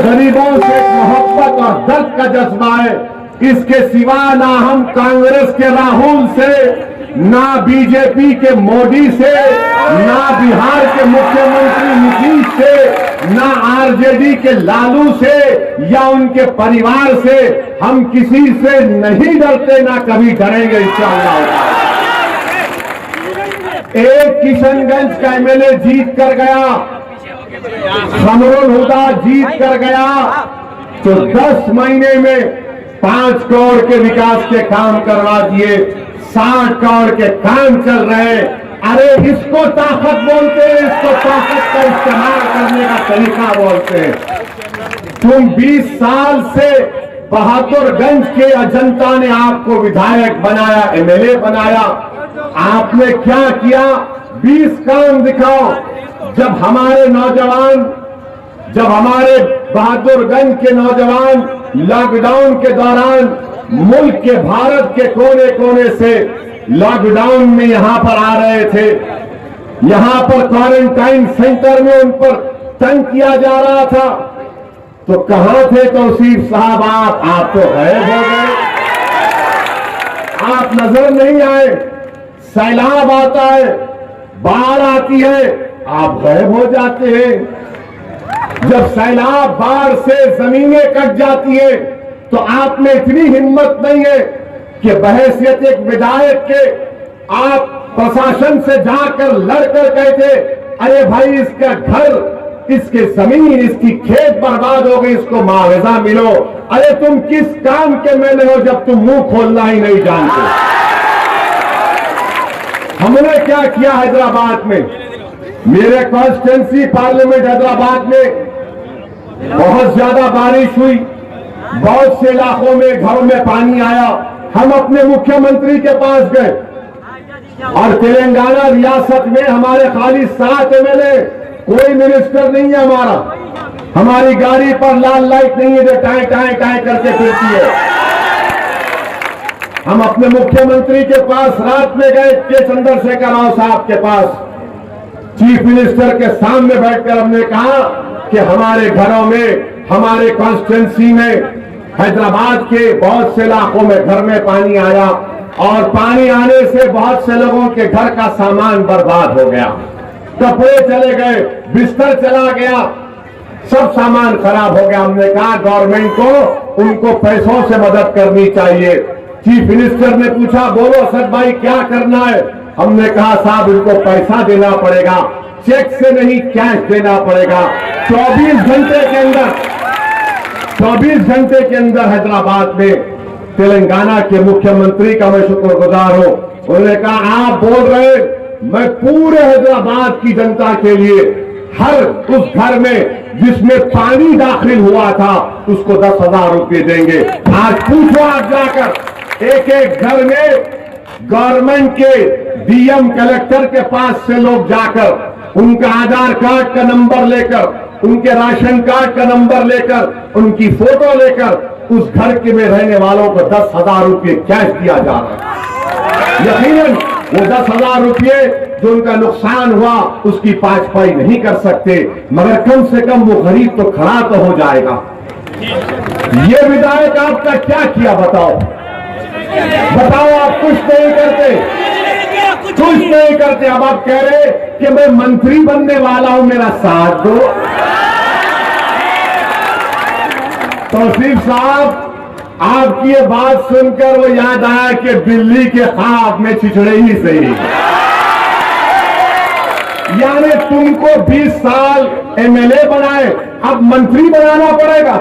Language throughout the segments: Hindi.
गरीबों से मोहब्बत और दर्द का जज्बा है। इसके सिवा ना हम कांग्रेस के राहुल से, ना बीजेपी के मोदी से, ना बिहार के मुख्यमंत्री नीतीश से, ना आरजेडी के लालू से या उनके परिवार से हम किसी से नहीं डरते, ना कभी डरेंगे इंशाअल्लाह। एक किशनगंज का एमएलए जीत कर गया, खमरुल हुदा जीत कर गया, तो 10 महीने में 5 करोड़ के विकास के काम करवा दिए, 60 करोड़ के काम चल रहे। अरे इसको ताकत बोलते हैं, इसको ताकत का इस्तेमाल करने का तरीका बोलते हैं। तुम 20 साल से बहादुरगंज के जनता ने आपको विधायक बनाया, एमएलए बनाया, आपने क्या किया? 20 काम दिखाओ। जब हमारे बहादुरगंज के नौजवान लॉकडाउन के दौरान मुल्क के, भारत के कोने कोने से लॉकडाउन में यहां पर आ रहे थे, यहां पर क्वारंटाइन सेंटर में उन पर तंग किया जा रहा था, तो कहां थे तौसीफ साहब? आप तो गायब हो गए, आप नजर नहीं आए। सैलाब आता है, बाढ़ आती है, आप गायब हो जाते हैं। जब सैलाब, बाढ़ से जमीनें कट जाती है, तो आप में इतनी हिम्मत नहीं है कि बहैसियत एक विधायक के आप प्रशासन से जाकर लड़कर कहते, अरे भाई इसका घर, इसके जमीन, इसकी खेत बर्बाद हो गई, इसको मुआवजा मिलो। अरे तुम किस काम के मेले हो जब तुम मुंह खोलना ही नहीं जानते? हमने क्या किया हैदराबाद में, मेरे कॉन्स्टिट्यूंसी पार्लियामेंट हैदराबाद में बहुत ज्यादा बारिश हुई, बहुत से इलाकों में घरों में पानी आया। हम अपने मुख्यमंत्री के पास गए और तेलंगाना रियासत में हमारे खाली 7 एमएलए, कोई मिनिस्टर नहीं है हमारा, हमारी गाड़ी पर लाल लाइट नहीं है जो टाई टाई टाई करके फिरती है। हम अपने मुख्यमंत्री के पास रात में गए, के चंद्रशेखर राव साहब के पास, चीफ मिनिस्टर के सामने बैठकर हमने कहा कि हमारे घरों में, हमारे कॉन्स्टिट्यूंसी में, हैदराबाद के बहुत से इलाकों में घर में पानी आया और पानी आने से बहुत से लोगों के घर का सामान बर्बाद हो गया, कपड़े चले गए, बिस्तर चला गया, सब सामान खराब हो गया। हमने कहा गवर्नमेंट को उनको पैसों से मदद करनी चाहिए। चीफ मिनिस्टर ने पूछा, बोलो असद भाई क्या करना है? हमने कहा साहब इनको पैसा देना पड़ेगा, चेक से नहीं कैश देना पड़ेगा। 24 घंटे के अंदर हैदराबाद में तेलंगाना के मुख्यमंत्री का मैं शुक्रगुजार हूं। उन्होंने कहा आप बोल रहे, मैं पूरे हैदराबाद की जनता के लिए हर उस घर में जिसमें पानी दाखिल हुआ था उसको 10,000 रुपये देंगे। आज पूछो आप जाकर, एक एक घर में गवर्नमेंट के डीएम, कलेक्टर के पास से लोग जाकर उनका आधार कार्ड का नंबर लेकर, उनके राशन कार्ड का नंबर लेकर, उनकी फोटो लेकर उस घर के में रहने वालों को 10,000 रुपये कैश दिया जा रहा है। यकीनन वो 10,000 रुपये जो उनका नुकसान हुआ उसकी 5 पाई नहीं कर सकते, मगर कम से कम वो गरीब तो खड़ा तो हो जाएगा। ये विधायक आपका क्या किया बताओ? बताओ, आप कुछ नहीं करते, कुछ नहीं करते। अब आप कह रहे कि मैं मंत्री बनने वाला हूं, मेरा साथ दो। तौसीफ साहब, आपकी ये बात सुनकर वो याद आया कि दिल्ली के ख्वाब में छिछड़े ही सही। यानी तुमको 20 साल एमएलए बनाए, अब मंत्री बनाना पड़ेगा।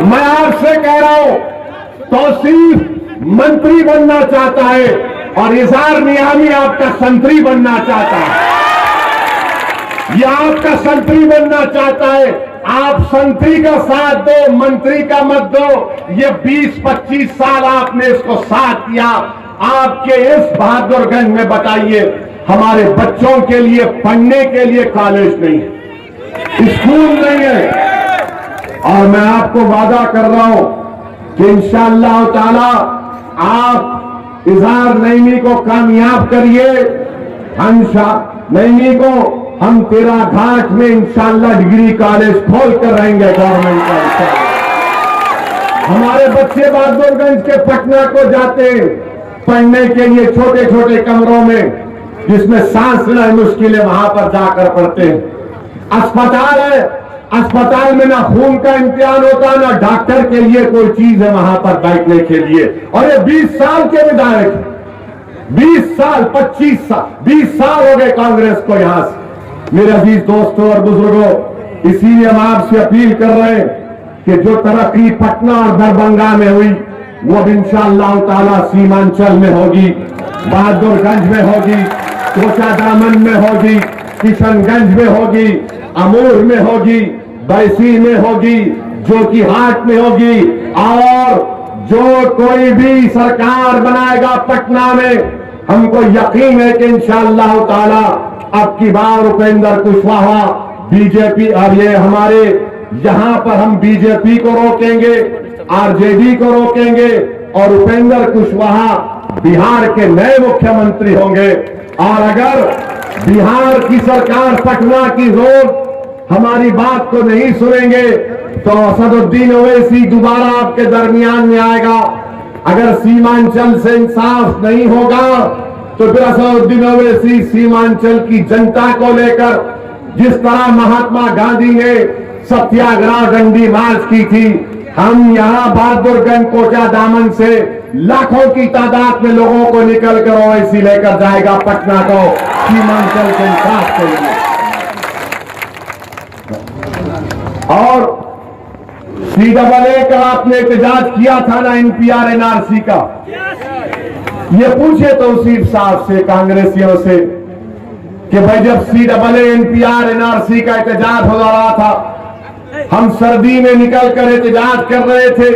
मैं आपसे कह रहा हूं, तौसीफ मंत्री बनना चाहता है और इज़हार नियामी आपका संतरी बनना चाहता है। ये आपका संतरी बनना चाहता है, आप संतरी का साथ दो, मंत्री का मत दो। ये 20-25 साल आपने इसको साथ दिया। आपके इस बहादुरगंज में बताइए, हमारे बच्चों के लिए पढ़ने के लिए कॉलेज नहीं है, स्कूल नहीं है। और मैं आपको वादा कर रहा हूं कि इंशाअल्लाह ताला आप इज़हार नईमी को कामयाब करिए। हम नईमी को हम तेरा घाट में इंशाल्लाह डिग्री कॉलेज खोल कर रहेंगे गवर्नमेंट का इंशाल्लाह। हमारे बच्चे बहादुरगंज के पटना को जाते हैं पढ़ने के लिए छोटे छोटे कमरों में, जिसमें सांस लेना मुश्किल है, वहां पर जाकर पढ़ते हैं। अस्पताल है, अस्पताल में ना खून का इम्तिहान होता, ना डॉक्टर के लिए कोई चीज है वहां पर बैठने के लिए। और ये 20 साल के विधायक, 20 साल 25 साल 20 साल हो गए कांग्रेस को यहां से। मेरे अजीज दोस्तों और बुजुर्गों, इसीलिए हम आपसे अपील कर रहे हैं कि जो तरक्की पटना और दरभंगा में हुई वो अब इंशाअल्लाह ताला सीमांचल में होगी, बहादुरगंज में होगी, कोचा दामन में होगी, किशनगंज में होगी, अमूर में होगी, बैसी में होगी, जोकीहाट में होगी। और जो कोई भी सरकार बनाएगा पटना में, हमको यकीन है कि इंशाअल्लाह ताला अब की बार उपेंद्र कुशवाहा बीजेपी, और ये हमारे यहां पर हम बीजेपी को रोकेंगे, आरजेडी को रोकेंगे और उपेंद्र कुशवाहा बिहार के नए मुख्यमंत्री होंगे। और अगर बिहार की सरकार पटना की लोग हमारी बात को नहीं सुनेंगे तो असदुद्दीन ओवैसी दोबारा आपके दरमियान में आएगा। अगर सीमांचल से इंसाफ नहीं होगा तो फिर असदुद्दीन ओवैसी सीमांचल की जनता को लेकर, जिस तरह महात्मा गांधी ने सत्याग्रह डंडी मार्च की थी, हम यहां बहादुरगंज कोचा दामन से लाखों की तादाद में लोगों को निकल कर ओवैसी लेकर जाएगा पटना को सीमांचल के इंसाफ के लिए। और CAA का आपने एहतजाज किया था ना NPR NRC का, ये पूछे तौसीफ साहब से, कांग्रेसियों से, कि भाई जब CAA NPR NRC का एहतजाज हो रहा था, हम सर्दी में निकल कर एहतजाज कर रहे थे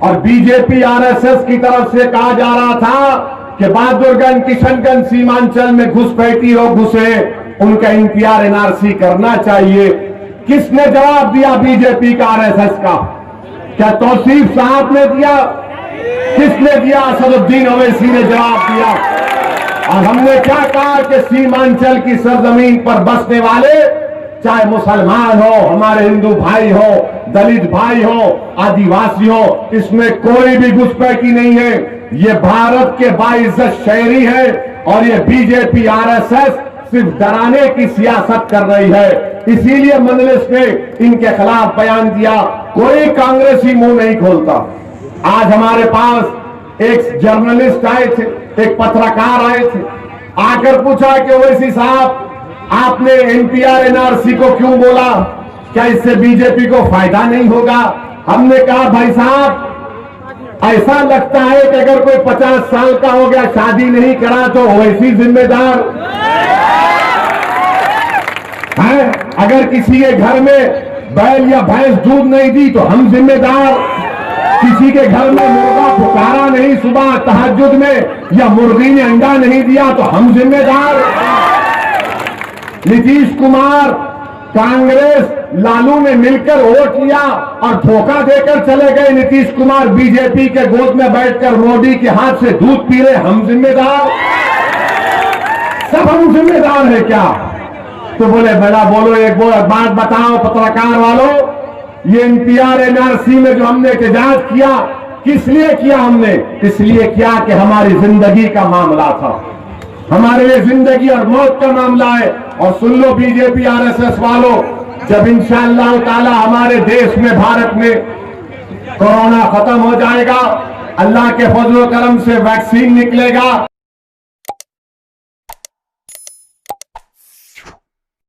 और बीजेपी RSS की तरफ से कहा जा रहा था कि बहादुरगंज किशनगंज सीमांचल में घुसपैठी लोग घुसे, उनका NPR NRC करना चाहिए। किसने जवाब दिया? बीजेपी का, RSS का। क्या तौसीफ साहब ने दिया? किसने दिया? असदुद्दीन ओवैसी ने जवाब दिया। और हमने क्या कहा कि सीमांचल की सरजमीन पर बसने वाले, चाहे मुसलमान हो, हमारे हिंदू भाई हो, दलित भाई हो, आदिवासी हो, इसमें कोई भी घुसपैठी नहीं है। ये भारत के बाइज्जत शहरी है और ये बीजेपी RSS सिर्फ डराने की सियासत कर रही है। इसीलिए मजलिस ने इनके खिलाफ बयान दिया। कोई कांग्रेसी मुंह नहीं खोलता। आज हमारे पास एक जर्नलिस्ट आए थे, एक पत्रकार आए थे, आकर पूछा कि ओवैसी साहब आपने NPR NRC को क्यों बोला, क्या इससे बीजेपी को फायदा नहीं होगा? हमने कहा भाई साहब, ऐसा लगता है कि अगर कोई 50 साल का हो गया, शादी नहीं करा, तो ओवैसी जिम्मेदार है। अगर किसी के घर में बैल या भैंस दूध नहीं दी तो हम जिम्मेदार। किसी के घर में मुर्गा पुकारा नहीं सुबह तहज्जुद में, या मुर्गी ने अंडा नहीं दिया तो हम जिम्मेदार। नीतीश कुमार, कांग्रेस, लालू ने मिलकर वोट लिया और धोखा देकर चले गए। नीतीश कुमार बीजेपी के गोद में बैठकर मोदी के हाथ से दूध पी रहे, हम जिम्मेदार? सब हम जिम्मेदार है क्या? तो बोले बेला बोलो, एक बात बताओ पत्रकार वालों, ये NPR NRC में जो हमने एहतजाज किया, किस लिए किया? हमने इसलिए किया कि हमारी जिंदगी का मामला था, हमारे लिए जिंदगी और मौत का मामला है। और सुन लो बीजेपी RSS वालों, जब इंशाअल्लाह ताला हमारे देश में, भारत में कोरोना खत्म हो जाएगा, अल्लाह के फजल करम से वैक्सीन निकलेगा,